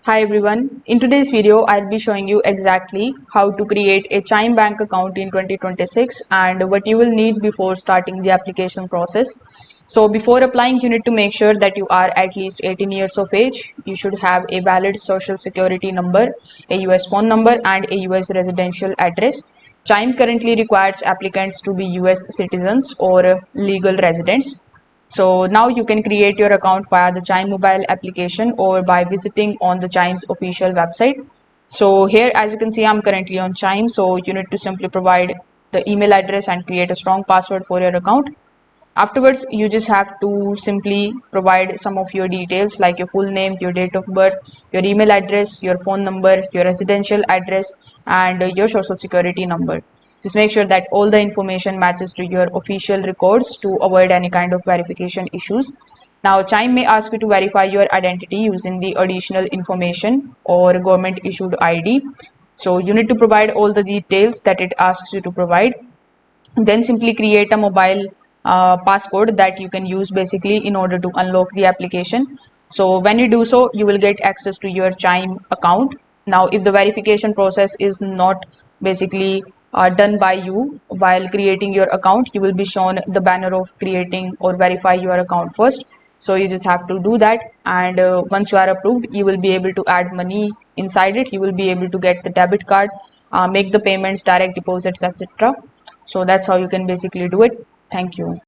Hi everyone, in today's video I'll be showing you exactly how to create a Chime Bank account in 2026 and what you will need before starting the application process. So before applying, you need to make sure that you are at least 18 years of age. You should have a valid social security number, a US phone number and a US residential address. Chime currently requires applicants to be US citizens or legal residents. So now you can create your account via the Chime mobile application or by visiting on the Chime's official website. So here, as you can see, I'm currently on Chime. So you need to simply provide the email address and create a strong password for your account. Afterwards, you just have to simply provide some of your details like your full name, your date of birth, your email address, your phone number, your residential address, and your social security number. Just make sure that all the information matches to your official records to avoid any kind of verification issues. Now, Chime may ask you to verify your identity using the additional information or government issued ID. So you need to provide all the details that it asks you to provide. Then simply create a mobile passcode that you can use basically in order to unlock the application. So when you do so, you will get access to your Chime account. Now if the verification process is not basically done by you while creating your account, you will be shown the banner of creating or verify your account first. So you just have to do that, and once you are approved, you will be able to add money inside it. You will be able to get the debit card, make the payments, direct deposits, etc. So that's how you can basically do it. Thank you.